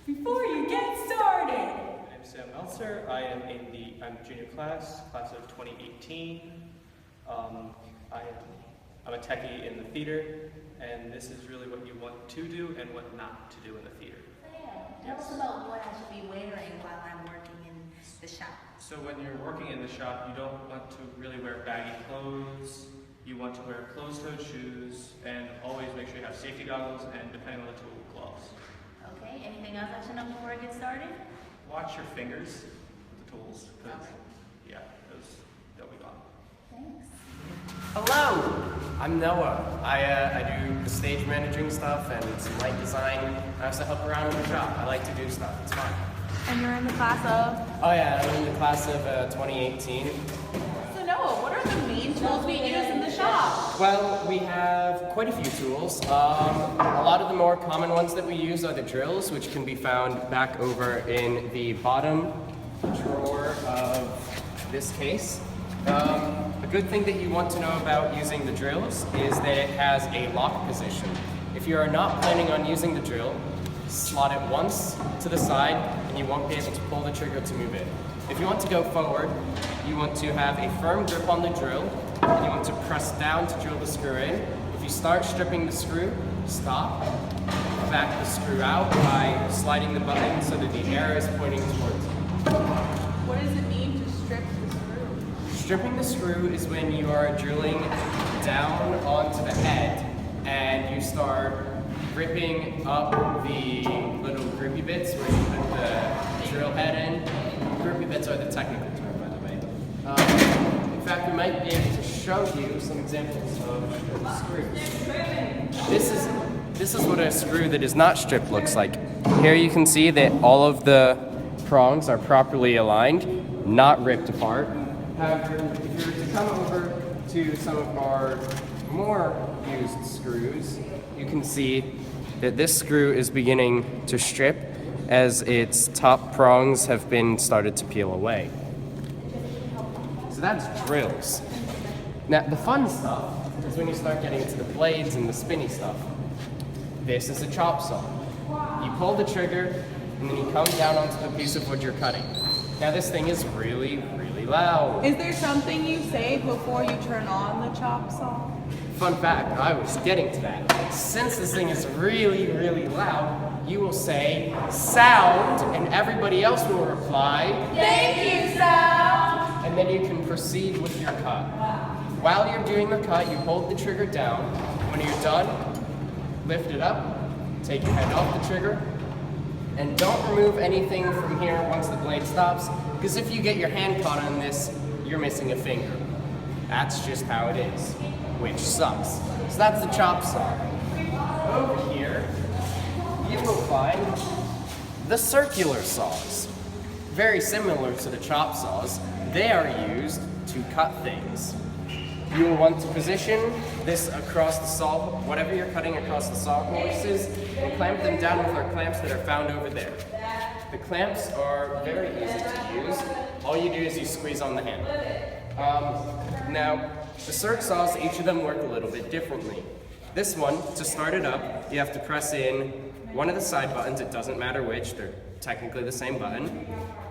Before you get started. My name is Sam Meltzer. I'm junior class of 2018. I'm a techie in the theater, and this is really what you want to do and what not to do in the theater. Tell us about what I should be wearing while I'm working in the shop. So when you're working in the shop, you don't want to really wear baggy clothes. You want to wear closed-toed shoes, and always make sure you have safety goggles and, depending on the tool, gloves. Okay, anything else I should know before I get started? Watch your fingers with the tools, because they'll be gone. Thanks. Hello, I'm Noah. I do the stage managing stuff and some light design. I also help around in the shop. I like to do stuff. It's fun. And you're in the class of? Oh yeah, I'm in the class of 2018. So Noah, what are the main tools we use in the shop? Well, we have quite a few tools. A lot of the more common ones that we use are the drills, which can be found back over in the bottom drawer of this case. A good thing that you want to know about using the drills is that it has a lock position. If you are not planning on using the drill, slot it once to the side and you won't be able to pull the trigger to move it. If you want to go forward, you want to have a firm grip on the drill and you want to press down to drill the screw in. If you start stripping the screw, stop, back the screw out by sliding the button so that the air is pointing towards it. What does it mean to strip the screw? Stripping the screw is when you are drilling down onto the head and you start ripping up the little grippy bits where you put the drill head in. Grippy bits are the technical term, by the way. In fact, we might be able to show you some examples of screws. This is what a screw that is not stripped looks like. Here you can see that all of the prongs are properly aligned, not ripped apart. However, if you were to come over to some of our more used screws, you can see that this screw is beginning to strip as its top prongs have been started to peel away. So that's drills. Now, the fun stuff is when you start getting into the blades and the spinny stuff. This is a chop saw. You pull the trigger, and then you come down onto the piece of wood you're cutting. Now, this thing is really, really loud. Is there something you say before you turn on the chop saw? Fun fact, I was getting to that. Since this thing is really, really loud, you will say, sound, and everybody else will reply, Thank you, sound! and then you can proceed with your cut. While you're doing the cut, you hold the trigger down. When you're done, lift it up, take your hand off the trigger, and don't remove anything from here once the blade stops, because if you get your hand caught on this, you're missing a finger. That's just how it is, which sucks. So that's the chop saw. Over here, you will find the circular saws. Very similar to the chop saws, they are used to cut things. You will want to position this across the saw, whatever you're cutting across the saw horses, and clamp them down with our clamps that are found over there. The clamps are very easy to use. All you do is you squeeze on the handle. Now, the circ saws, each of them work a little bit differently. This one, to start it up, you have to press in one of the side buttons, it doesn't matter which, they're technically the same button,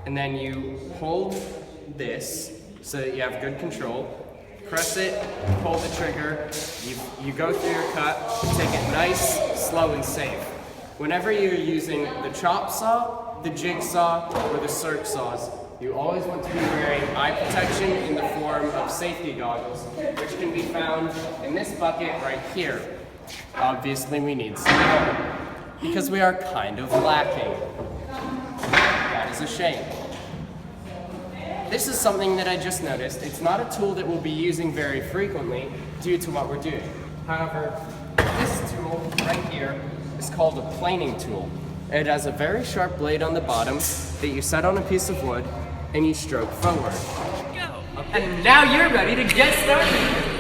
and then you hold this so that you have good control. Press it, pull the trigger, you go through your cut, take it nice, slow, and safe. Whenever you're using the chop saw, the jigsaw, or the circ saws, you always want to be wearing eye protection in the form of safety goggles, which can be found in this bucket right here. Obviously, we need some more, because we are kind of lacking. That is a shame. This is something that I just noticed. It's not a tool that we'll be using very frequently due to what we're doing. However, this tool right here is called a planing tool. It has a very sharp blade on the bottom that you set on a piece of wood and you stroke forward. And now you're ready to get started.